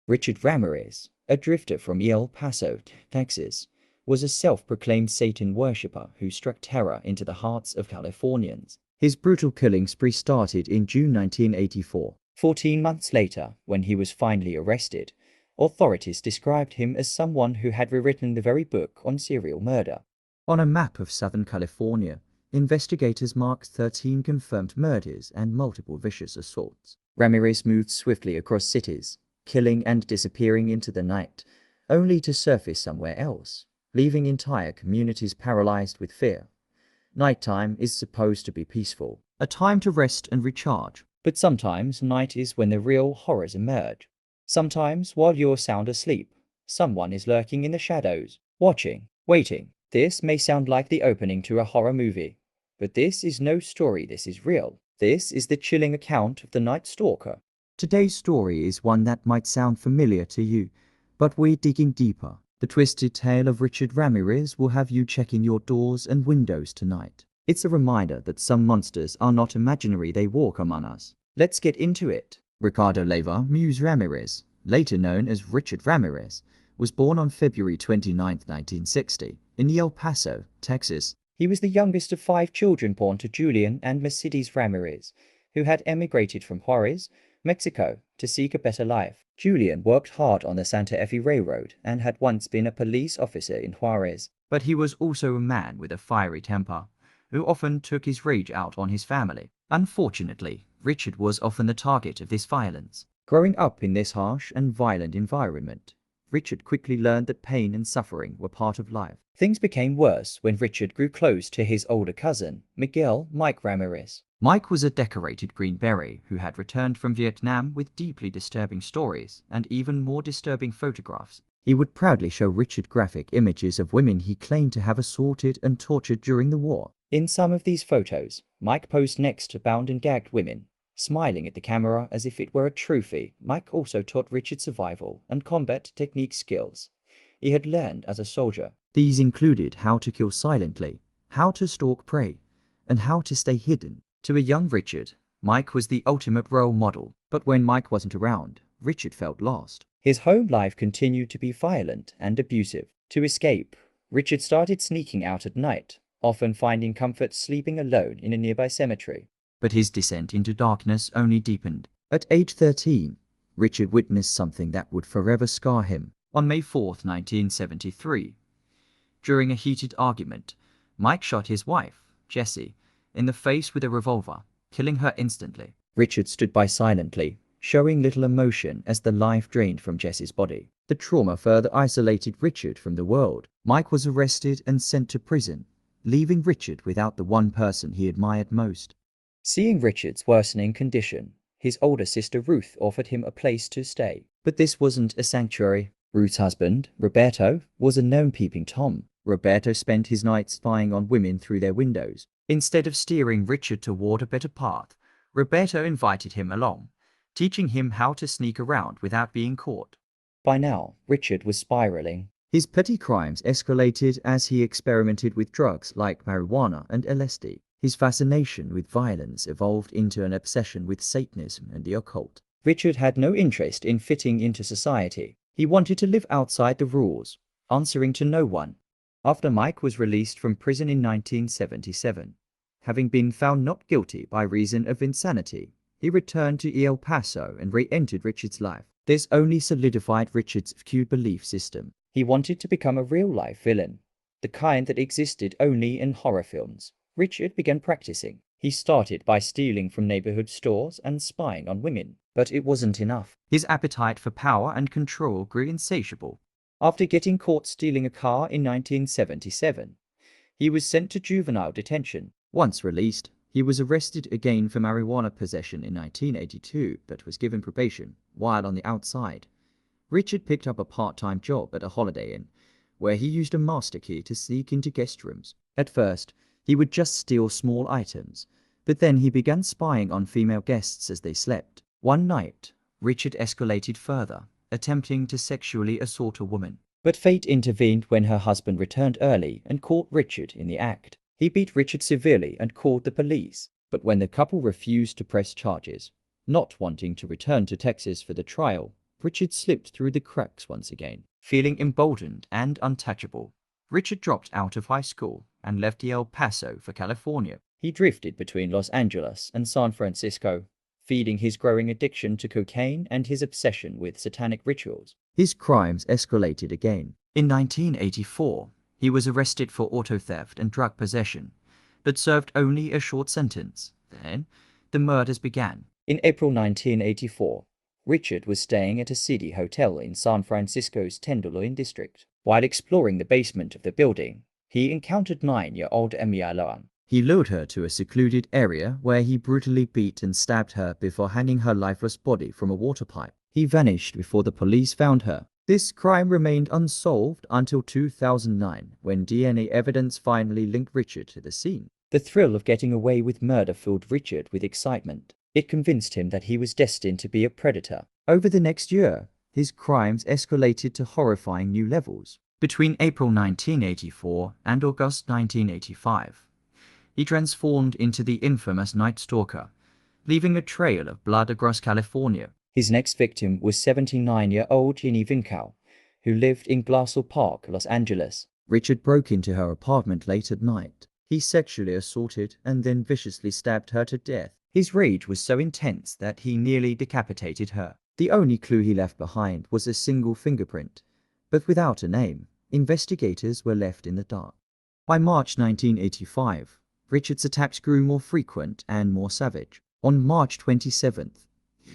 Richard Ramirez, a drifter from El Paso, Texas, was a self-proclaimed Satan worshipper who struck terror into the hearts of Californians. His brutal killing spree started in June 1984. 14 months later, when he was finally arrested, authorities described him as someone who had rewritten the very book on serial murder. On a map of Southern California, investigators marked 13 confirmed murders and multiple vicious assaults. Ramirez moved swiftly across cities, killing and disappearing into the night, only to surface somewhere else, leaving entire communities paralyzed with fear. Nighttime is supposed to be peaceful, a time to rest and recharge, but sometimes night is when the real horrors emerge. Sometimes, while you're sound asleep, someone is lurking in the shadows, watching, waiting. This may sound like the opening to a horror movie, but this is no story, this is real. This is the chilling account of the Night Stalker. Today's story is one that might sound familiar to you, but we're digging deeper. The twisted tale of Richard Ramirez will have you checking your doors and windows tonight. It's a reminder that some monsters are not imaginary, they walk among us. Let's get into it. Ricardo Leyva Muse Ramirez, later known as Richard Ramirez, was born on February 29, 1960, in El Paso, Texas. He was the youngest of 5 children born to Julian and Mercedes Ramirez, who had emigrated from Juarez, Mexico, to seek a better life. Julian worked hard on the Santa Fe Railroad and had once been a police officer in Juarez, but he was also a man with a fiery temper, who often took his rage out on his family. Unfortunately, Richard was often the target of this violence. Growing up in this harsh and violent environment, Richard quickly learned that pain and suffering were part of life. Things became worse when Richard grew close to his older cousin, Mike Ramirez. Mike was a decorated Green Beret who had returned from Vietnam with deeply disturbing stories and even more disturbing photographs. He would proudly show Richard graphic images of women he claimed to have assaulted and tortured during the war. In some of these photos, Mike posed next to bound and gagged women, smiling at the camera as if it were a trophy. Mike also taught Richard survival and combat technique skills he had learned as a soldier. These included how to kill silently, how to stalk prey, and how to stay hidden. To a young Richard, Mike was the ultimate role model, but when Mike wasn't around, Richard felt lost. His home life continued to be violent and abusive. To escape, Richard started sneaking out at night, often finding comfort sleeping alone in a nearby cemetery. But his descent into darkness only deepened. At age 13, Richard witnessed something that would forever scar him. On May 4, 1973, during a heated argument, Mike shot his wife, Jessie, in the face with a revolver, killing her instantly. Richard stood by silently, showing little emotion as the life drained from Jessie's body. The trauma further isolated Richard from the world. Mike was arrested and sent to prison, leaving Richard without the one person he admired most. Seeing Richard's worsening condition, his older sister Ruth offered him a place to stay. But this wasn't a sanctuary. Ruth's husband, Roberto, was a known peeping Tom. Roberto spent his nights spying on women through their windows. Instead of steering Richard toward a better path, Roberto invited him along, teaching him how to sneak around without being caught. By now, Richard was spiraling. His petty crimes escalated as he experimented with drugs like marijuana and LSD. His fascination with violence evolved into an obsession with Satanism and the occult. Richard had no interest in fitting into society. He wanted to live outside the rules, answering to no one. After Mike was released from prison in 1977, having been found not guilty by reason of insanity, he returned to El Paso and re-entered Richard's life. This only solidified Richard's skewed belief system. He wanted to become a real-life villain, the kind that existed only in horror films. Richard began practicing. He started by stealing from neighborhood stores and spying on women, but it wasn't enough. His appetite for power and control grew insatiable. After getting caught stealing a car in 1977, he was sent to juvenile detention. Once released, he was arrested again for marijuana possession in 1982, but was given probation. While on the outside, Richard picked up a part-time job at a Holiday Inn, where he used a master key to sneak into guest rooms. At first, he would just steal small items, but then he began spying on female guests as they slept. One night, Richard escalated further, attempting to sexually assault a woman. But fate intervened when her husband returned early and caught Richard in the act. He beat Richard severely and called the police. But when the couple refused to press charges, not wanting to return to Texas for the trial, Richard slipped through the cracks once again. Feeling emboldened and untouchable, Richard dropped out of high school and left El Paso for California. He drifted between Los Angeles and San Francisco, feeding his growing addiction to cocaine and his obsession with satanic rituals. His crimes escalated again. In 1984, he was arrested for auto theft and drug possession, but served only a short sentence. Then, the murders began. In April 1984, Richard was staying at a city hotel in San Francisco's Tenderloin district. While exploring the basement of the building, he encountered 9-year-old Emilia Loan. He lured her to a secluded area where he brutally beat and stabbed her before hanging her lifeless body from a water pipe. He vanished before the police found her. This crime remained unsolved until 2009, when DNA evidence finally linked Richard to the scene. The thrill of getting away with murder filled Richard with excitement. It convinced him that he was destined to be a predator. Over the next year, his crimes escalated to horrifying new levels. Between April 1984 and August 1985, he transformed into the infamous Night Stalker, leaving a trail of blood across California. His next victim was 79-year-old Jenny Vincal, who lived in Glassell Park, Los Angeles. Richard broke into her apartment late at night. He sexually assaulted and then viciously stabbed her to death. His rage was so intense that he nearly decapitated her. The only clue he left behind was a single fingerprint, but without a name. Investigators were left in the dark. By March 1985, Richard's attacks grew more frequent and more savage. On March 27th,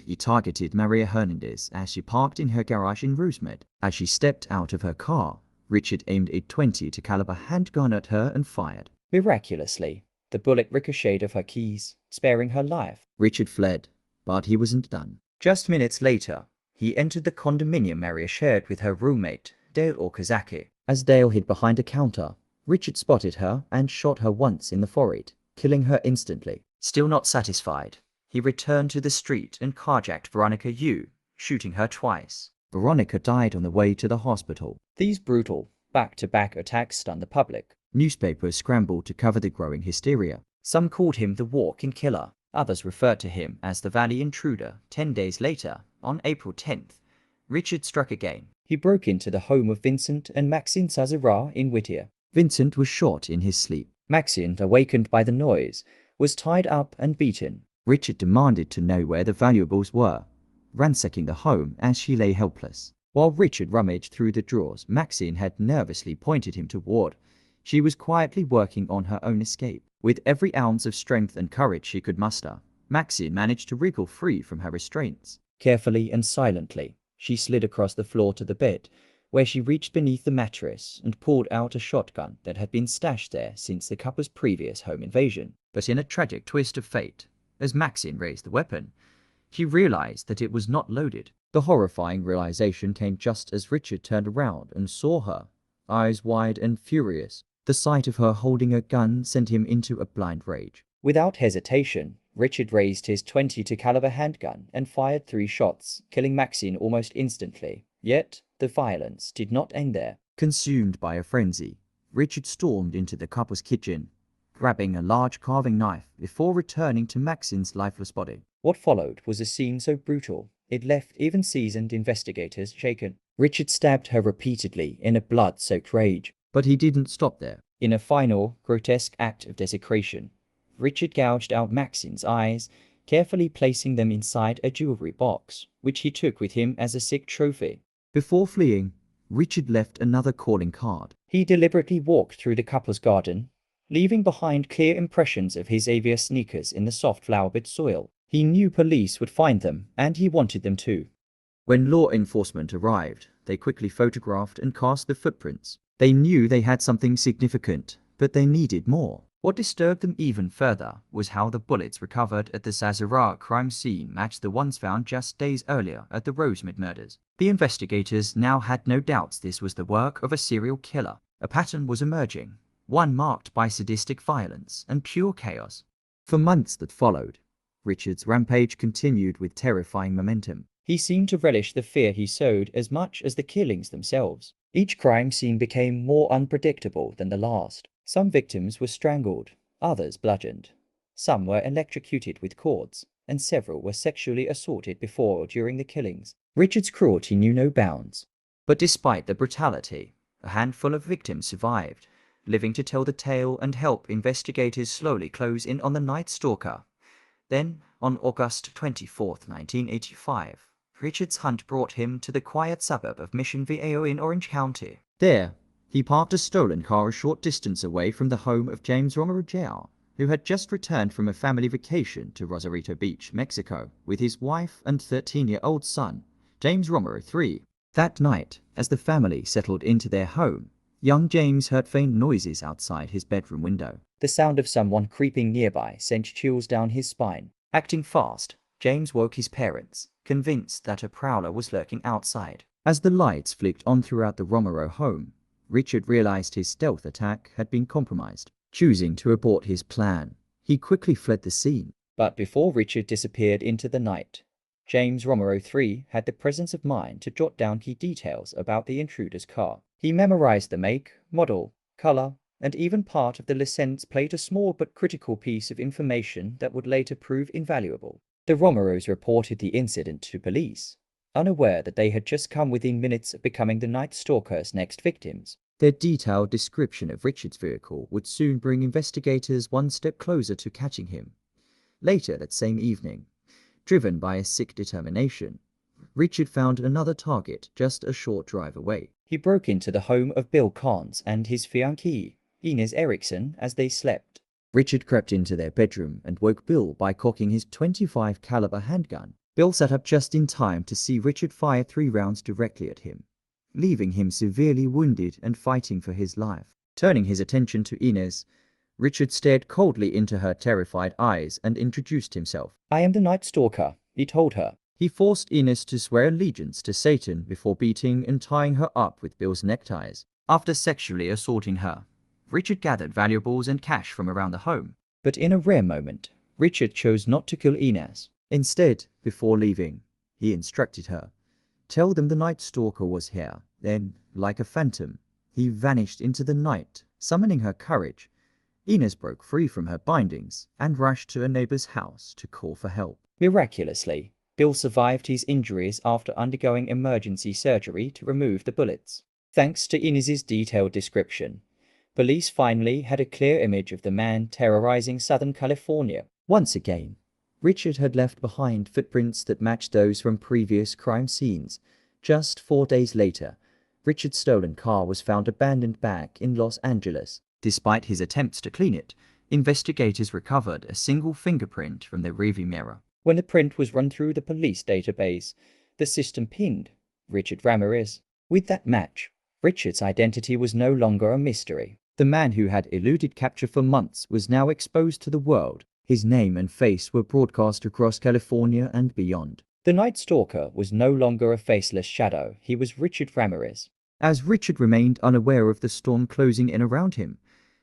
he targeted Maria Hernandez as she parked in her garage in Rosemead. As she stepped out of her car, Richard aimed a .22 caliber handgun at her and fired. Miraculously, the bullet ricocheted off her keys, sparing her life. Richard fled, but he wasn't done. Just minutes later, he entered the condominium Maria shared with her roommate, Dale Okazaki. As Dale hid behind a counter, Richard spotted her and shot her once in the forehead, killing her instantly. Still not satisfied, he returned to the street and carjacked Veronica Yu, shooting her twice. Veronica died on the way to the hospital. These brutal, back-to-back attacks stunned the public. Newspapers scrambled to cover the growing hysteria. Some called him the walk-in killer. Others referred to him as the Valley Intruder. 10 days later, on April 10th, Richard struck again. He broke into the home of Vincent and Maxine Sazera in Whittier. Vincent was shot in his sleep. Maxine, awakened by the noise, was tied up and beaten. Richard demanded to know where the valuables were, ransacking the home as she lay helpless. While Richard rummaged through the drawers Maxine had nervously pointed him toward, she was quietly working on her own escape. With every ounce of strength and courage she could muster, Maxine managed to wriggle free from her restraints. Carefully and silently, she slid across the floor to the bed, where she reached beneath the mattress and pulled out a shotgun that had been stashed there since the couple's previous home invasion. But in a tragic twist of fate, as Maxine raised the weapon, she realized that it was not loaded. The horrifying realization came just as Richard turned around and saw her, eyes wide and furious. The sight of her holding a gun sent him into a blind rage. Without hesitation, Richard raised his .22 caliber handgun and fired 3 shots, killing Maxine almost instantly. Yet, the violence did not end there. Consumed by a frenzy, Richard stormed into the couple's kitchen, grabbing a large carving knife before returning to Maxine's lifeless body. What followed was a scene so brutal, it left even seasoned investigators shaken. Richard stabbed her repeatedly in a blood-soaked rage. But he didn't stop there. In a final, grotesque act of desecration, Richard gouged out Maxine's eyes, carefully placing them inside a jewelry box, which he took with him as a sick trophy. Before fleeing, Richard left another calling card. He deliberately walked through the couple's garden, leaving behind clear impressions of his Avia sneakers in the soft flower-bed soil. He knew police would find them, and he wanted them to. When law enforcement arrived, they quickly photographed and cast the footprints. They knew they had something significant, but they needed more. What disturbed them even further was how the bullets recovered at the Sazera crime scene matched the ones found just days earlier at the Rosemead murders. The investigators now had no doubts this was the work of a serial killer. A pattern was emerging, one marked by sadistic violence and pure chaos. For months that followed, Richard's rampage continued with terrifying momentum. He seemed to relish the fear he sowed as much as the killings themselves. Each crime scene became more unpredictable than the last. Some victims were strangled, others bludgeoned. Some were electrocuted with cords. and several were sexually assaulted before or during the killings. Richard's cruelty knew no bounds. But despite the brutality, a handful of victims survived, living to tell the tale and help investigators slowly close in on the Night Stalker. Then, on August 24, 1985, Richard's hunt brought him to the quiet suburb of Mission Viejo in Orange County. There, he parked a stolen car a short distance away from the home of James Ramirez, who had just returned from a family vacation to Rosarito Beach, Mexico, with his wife and 13-year-old son, James Ramirez III. That night, as the family settled into their home, young James heard faint noises outside his bedroom window. The sound of someone creeping nearby sent chills down his spine. Acting fast, James woke his parents, convinced that a prowler was lurking outside. As the lights flicked on throughout the Romero home, Richard realized his stealth attack had been compromised. Choosing to abort his plan, he quickly fled the scene. But before Richard disappeared into the night, James Romero III had the presence of mind to jot down key details about the intruder's car. He memorized the make, model, color, and even part of the license plate, a small but critical piece of information that would later prove invaluable. The Romeros reported the incident to police, unaware that they had just come within minutes of becoming the Night Stalker's next victims. Their detailed description of Richard's vehicle would soon bring investigators one step closer to catching him. Later that same evening, driven by a sick determination, Richard found another target just a short drive away. He broke into the home of Bill Carnes and his fiancée, Inez Erickson, as they slept. Richard crept into their bedroom and woke Bill by cocking his .25 caliber handgun. Bill sat up just in time to see Richard fire 3 rounds directly at him, leaving him severely wounded and fighting for his life. Turning his attention to Inez, Richard stared coldly into her terrified eyes and introduced himself. "I am the Night Stalker," he told her. He forced Inez to swear allegiance to Satan before beating and tying her up with Bill's neckties. After sexually assaulting her, Richard gathered valuables and cash from around the home. But in a rare moment, Richard chose not to kill Inez. Instead, before leaving, he instructed her, "Tell them the Night Stalker was here." Then, like a phantom, he vanished into the night, summoning her courage. Inez broke free from her bindings and rushed to a neighbor's house to call for help. Miraculously, Bill survived his injuries after undergoing emergency surgery to remove the bullets. Thanks to Inez's detailed description, police finally had a clear image of the man terrorizing Southern California. Once again, Richard had left behind footprints that matched those from previous crime scenes. Just 4 days later, Richard's stolen car was found abandoned back in Los Angeles. Despite his attempts to clean it, investigators recovered a single fingerprint from the rearview mirror. When the print was run through the police database, the system pinned Richard Ramirez. With that match, Richard's identity was no longer a mystery. The man who had eluded capture for months was now exposed to the world. His name and face were broadcast across California and beyond. The Night Stalker was no longer a faceless shadow. He was Richard Ramirez. As Richard remained unaware of the storm closing in around him,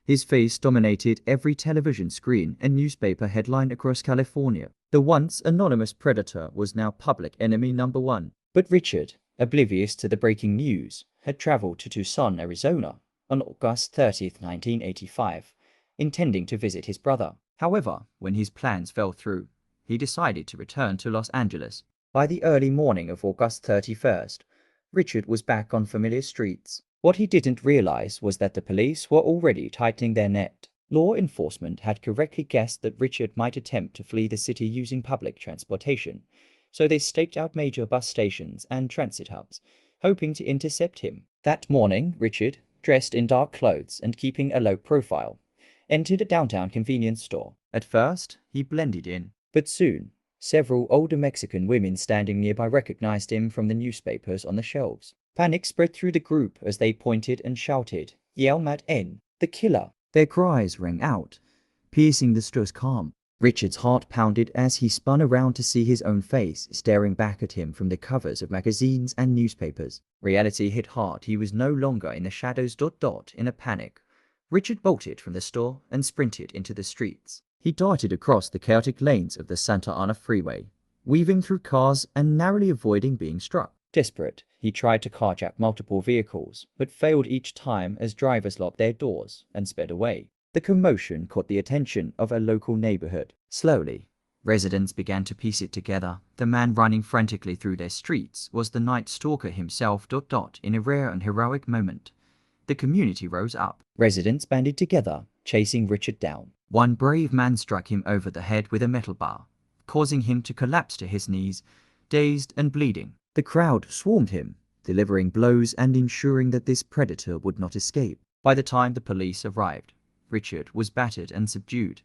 his face dominated every television screen and newspaper headline across California. The once anonymous predator was now public enemy number 1. But Richard, oblivious to the breaking news, had traveled to Tucson, Arizona, on August 30, 1985, intending to visit his brother. However, when his plans fell through, he decided to return to Los Angeles. By the early morning of August 31st, Richard was back on familiar streets. What he didn't realize was that the police were already tightening their net. Law enforcement had correctly guessed that Richard might attempt to flee the city using public transportation, so they staked out major bus stations and transit hubs, hoping to intercept him. That morning, Richard, dressed in dark clothes and keeping a low profile, entered a downtown convenience store. At first, he blended in, but soon, several older Mexican women standing nearby recognized him from the newspapers on the shelves. Panic spread through the group as they pointed and shouted, "Yelmat N, the killer!" Their cries rang out, piercing the store's calm. Richard's heart pounded as he spun around to see his own face staring back at him from the covers of magazines and newspapers. Reality hit hard. He was no longer in the shadows. In a panic, Richard bolted from the store and sprinted into the streets. He darted across the chaotic lanes of the Santa Ana freeway, weaving through cars and narrowly avoiding being struck. Desperate, he tried to carjack multiple vehicles, but failed each time as drivers locked their doors and sped away. The commotion caught the attention of a local neighborhood. Slowly, Residents began to piece it together. The man running frantically through their streets was the Night Stalker himself. In a rare and heroic moment, the community rose up. Residents banded together, chasing Richard down. One brave man struck him over the head with a metal bar, causing him to collapse to his knees, dazed and bleeding. The crowd swarmed him, delivering blows and ensuring that this predator would not escape. By the time the police arrived, Richard was battered and subdued,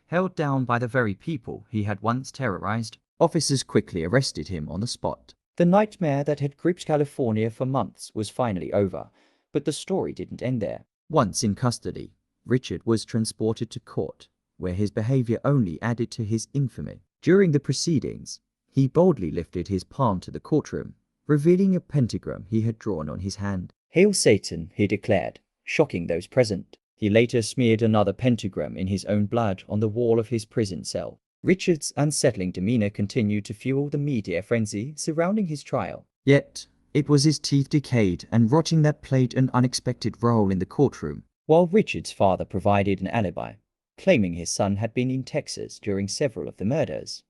held down by the very people he had once terrorized. Officers quickly arrested him on the spot. The nightmare that had gripped California for months was finally over, but the story didn't end there. Once in custody, Richard was transported to court, where his behavior only added to his infamy. During the proceedings, he boldly lifted his palm to the courtroom, revealing a pentagram he had drawn on his hand. "Hail Satan," he declared, shocking those present. He later smeared another pentagram in his own blood on the wall of his prison cell. Richard's unsettling demeanor continued to fuel the media frenzy surrounding his trial. Yet, it was his teeth decayed and rotting that played an unexpected role in the courtroom. While Richard's father provided an alibi, claiming his son had been in Texas during several of the murders,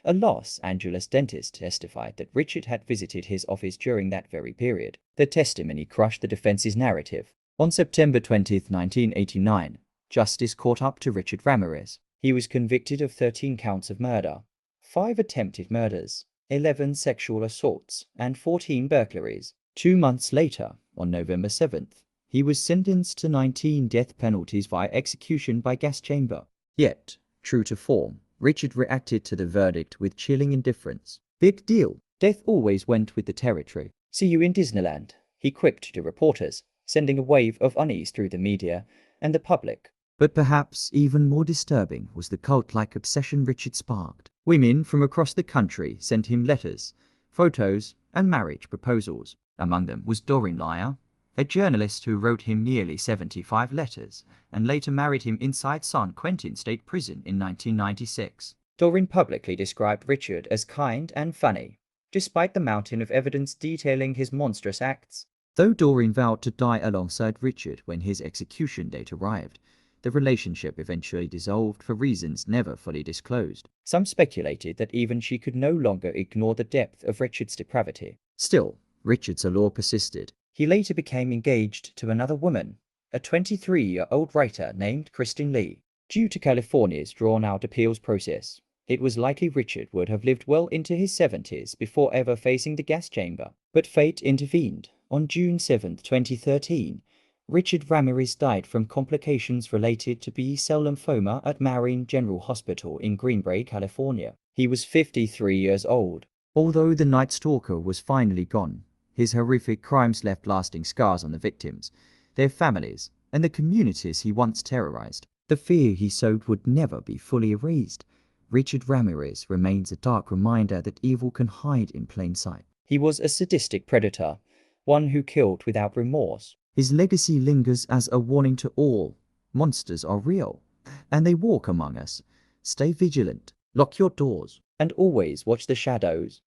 a Los Angeles dentist testified that Richard had visited his office during that very period. The testimony crushed the defense's narrative. On September 20, 1989, justice caught up to Richard Ramirez. He was convicted of 13 counts of murder, 5 attempted murders, 11 sexual assaults, and 14 burglaries. 2 months later, on November 7th, he was sentenced to 19 death penalties via execution by gas chamber. Yet, true to form, Richard reacted to the verdict with chilling indifference. "Big deal. Death always went with the territory. See you in Disneyland," he quipped to reporters, sending a wave of unease through the media and the public. But perhaps even more disturbing was the cult-like obsession Richard sparked. Women from across the country sent him letters, photos, and marriage proposals. Among them was Doreen Lyer, a journalist who wrote him nearly 75 letters and later married him inside San Quentin State Prison in 1996. Doreen publicly described Richard as kind and funny, despite the mountain of evidence detailing his monstrous acts. Though Doreen vowed to die alongside Richard when his execution date arrived, the relationship eventually dissolved for reasons never fully disclosed. Some speculated that even she could no longer ignore the depth of Richard's depravity. Still, Richard's allure persisted. He later became engaged to another woman, a 23-year-old writer named Kristen Lee. Due to California's drawn-out appeals process, it was likely Richard would have lived well into his 70s before ever facing the gas chamber. But fate intervened. On June 7, 2013, Richard Ramirez died from complications related to B-cell lymphoma at Marin General Hospital in Green Bay, California. He was 53 years old. Although the Night Stalker was finally gone, his horrific crimes left lasting scars on the victims, their families, and the communities he once terrorized. The fear he sowed would never be fully erased. Richard Ramirez remains a dark reminder that evil can hide in plain sight. He was a sadistic predator, one who killed without remorse. His legacy lingers as a warning to all. Monsters are real, and they walk among us. Stay vigilant, lock your doors, and always watch the shadows.